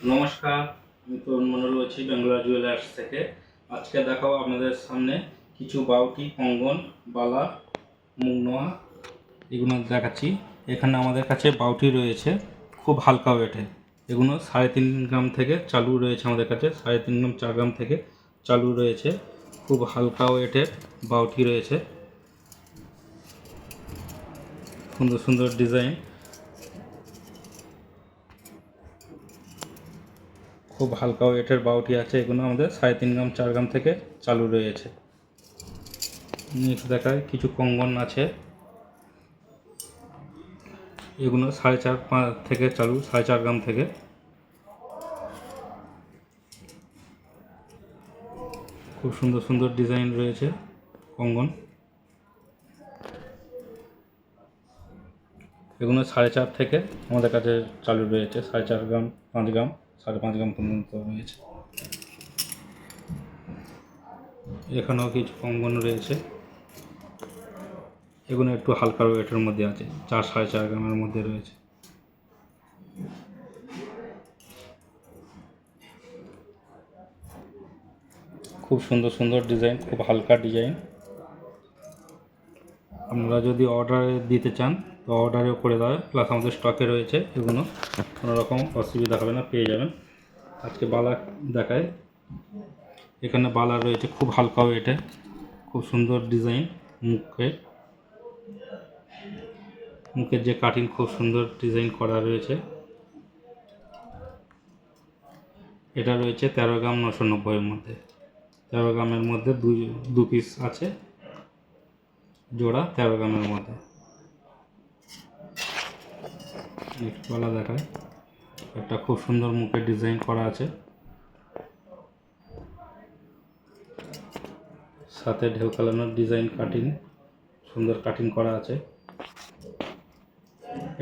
নমস্কার, আমি তরুণ মণ্ডল বলছি বেঙ্গলা জুয়েলার্স থেকে। আজকে দেখাবো আপনাদের সামনে কিছু বাউটি, কঙ্গন, বালা, মুগনোয়া এগুলো দেখাচ্ছি। এখানে আমাদের কাছে বাউটি রয়েছে খুব হালকা ওয়েটে। এগুলো 3.5 গ্রাম থেকে চালু রয়েছে আমাদের কাছে, 3.5 গ্রাম 4 গ্রাম থেকে চালু রয়েছে। খুব হালকা ওয়েটের বাউটি রয়েছে, সুন্দর সুন্দর ডিজাইন, খুব হালকা ওয়েটের বাউটি আছে। এগুলো আমাদের 3.5 গ্রাম 4 গ্রাম থেকে চালু রয়েছে। নেক্সট দেখায় কিছু কঙ্গন আছে, এগুলো 4.5 থেকে চালু, 4.5 গ্রাম থেকে। খুব সুন্দর সুন্দর ডিজাইন রয়েছে কঙ্গন। এগুলো 4.5 থেকে আমাদের কাছে চালু রয়েছে, 4.5 গ্রাম, 5 গ্রাম, 5.5 গ্রাম পর্যন্ত রয়েছে। এখানেও কিছু কঙ্গন রয়েছে, এগুলো একটু হালকা ওয়েটের মধ্যে আছে, 4-4.5 গ্রামের মধ্যে রয়েছে। খুব সুন্দর সুন্দর ডিজাইন, খুব হালকা ডিজাইন। আপনারা যদি অর্ডারে দিতে চান তো অর্ডারেও করে দেওয়া, প্লাস আমাদের স্টকে রয়েছে। এগুলো কোনো রকম অসুবিধা হবে না, পেয়ে যাবেন। আজকে বালা দেখায়। এখানে বালা রয়েছে খুব হালকা ওয়েটে, খুব সুন্দর ডিজাইন। মুখের যে কাটিং খুব সুন্দর ডিজাইন করা রয়েছে। এটা রয়েছে 13 গ্রাম 990-এর মধ্যে। 13 গ্রামের মধ্যে দু পিস আছে, জোড়া 13 গ্রামের মধ্যে। নেক্সট বালা দেখায়। একটা খুব সুন্দর মুখের ডিজাইন করা আছে, সাথে ঢেউ খেলানোর ডিজাইন, কাটিং সুন্দর কাটিং করা আছে।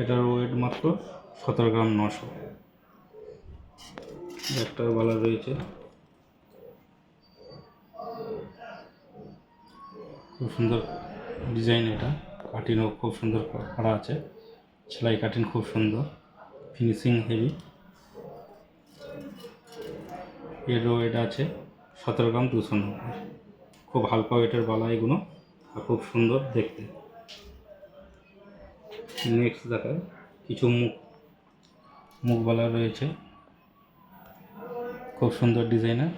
এটার ওয়েট মাত্র 17 গ্রাম 900। একটা বালা রয়েছে, খুব সুন্দর ডিজাইন। এটা কাটিংও খুব সুন্দর করা আছে, সেলাই কাটিং খুব সুন্দর, ফিনিশিং হেভি। এর ওয়েট আছে 17 গ্রাম 290। খুব হালকা ওয়েটের বালা এগুলো, আর খুব সুন্দর দেখতে। নেক্সট দেখায় কিছু মুখবালা রয়েছে, খুব সুন্দর ডিজাইনের।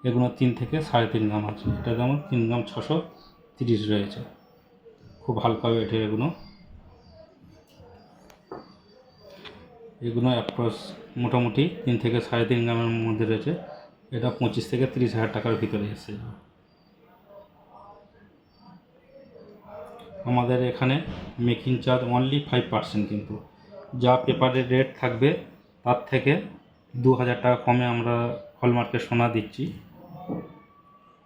এগুলো 3 থেকে 3.5 গ্রাম আছে। এটা যেমন 3 গ্রাম 630 রয়েছে। খুব হালকা ওয়েটের এগুলো। অ্যাপ্রক্স মোটামুটি 3 থেকে 3.5 গ্রামের মধ্যে রয়েছে। এটা 25 থেকে 30 হাজার টাকার ভিতরে এসে। আমাদের এখানে মেকিং চার্জ অনলি 5%, কিন্তু যা পেপারের রেট থাকবে তার থেকে 2000 টাকা কমে আমরা হলমার্কের সোনা দিচ্ছি।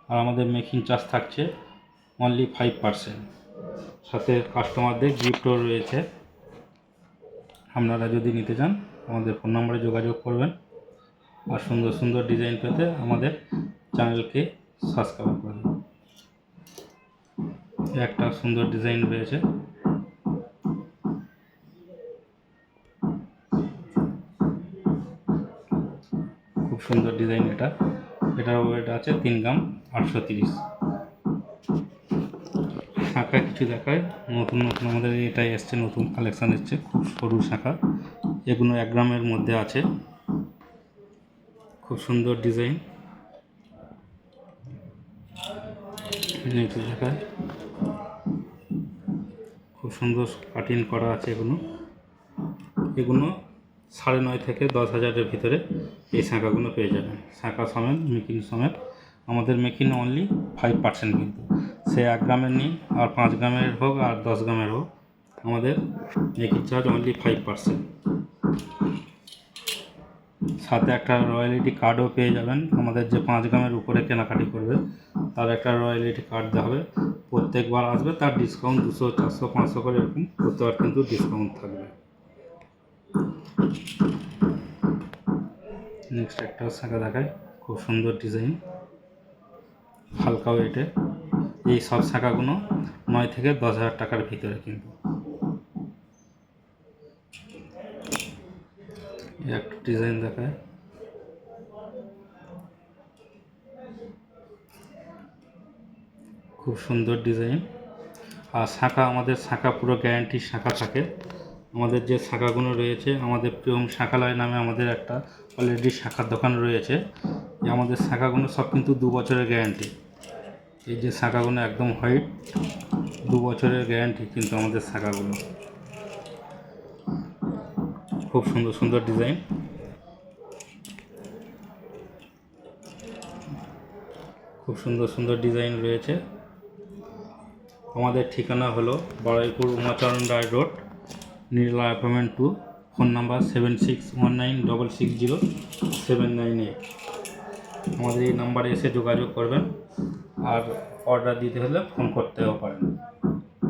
আর আমাদের মেকিং চার্জ থাকছে অনলি 5%। সাথে কাস্টমারদের গিফটও রয়েছে। আপনারা যদি নিতে চান আমাদের ফোন নম্বরে যোগাযোগ করবেন। আর সুন্দর সুন্দর ডিজাইন পেতে আমাদের চ্যানেলকে সাবস্ক্রাইব করবেন। একটা সুন্দর ডিজাইন রয়েছে, খুব সুন্দর ডিজাইন। এটার ওয়েট আছে 3 গ্রাম 830। শাঁখা কিছু দেখায়, নতুন নতুন আমাদের এটাই এসছে, নতুন কালেকশান এসছে, খুব সরু শাঁখা। এগুলো 1 গ্রামের মধ্যে আছে, খুব সুন্দর ডিজাইন। নেক্সট দেখায়, খুব সুন্দর কাটিং করা আছে। এগুলো 9.5 থেকে 10 হাজারের ভিতরে এই শাঁখাগুলো পেয়ে যাবেন, শাঁখা সমেত, মেকিং সমেত। আমাদের মেকিং অনলি 5%, কিন্তু সে 1 গ্রামের নিন আর 5 গ্রামের হোক আর 10 গ্রামের হোক, আমাদের মেকিং চার্জ অনলি 5%। সাথে একটা রয়্যালিটি কার্ডও পেয়ে যাবেন। আমাদের যে 5 গ্রামের উপরে কেনাকাটি করবে তার একটা রয়্যালিটি কার্ড দেওয়া হবে। প্রত্যেকবার আসবে তার ডিসকাউন্ট 200, 400, 500 করে এরকম প্রত্যেকবার কিন্তু ডিসকাউন্ট থাকবে। নেক্সট একটা শাঁখা দেখায়, খুব সুন্দর ডিজাইন, হালকা ওয়েটে। এই সব শাঁখাগুলো 9 থেকে 10 হাজার টাকার ভিতরে। কিন্তু একটা ডিজাইন দেখায়, খুব সুন্দর ডিজাইন। আর শাখা, আমাদের শাখা পুরো গ্যারান্টি শাখা থাকে। আমাদের যে শাখাগুলো রয়েছে, আমাদের প্রিয়ম শাখালয় নামে আমাদের একটা অলরেডি শাখার দোকান রয়েছে। আমাদের শাখাগুলো সব কিন্তু 2 বছরের গ্যারান্টি। এই যে শাখাগুলো একদম হোয়াইট, 2 বছরের গ্যারান্টি কিন্তু আমাদের শাখাগুলো। খুব সুন্দর সুন্দর ডিজাইন, খুব সুন্দর সুন্দর ডিজাইন রয়েছে। আমাদের ঠিকানা হলো Baruipur Umacharan Roy road, Nirmala apartment 2, phone number 7619660798। আমাদের এই নাম্বারে এসে যোগাযোগ করবেন, আর অর্ডার দিতে হলে ফোন করতেও পারেন।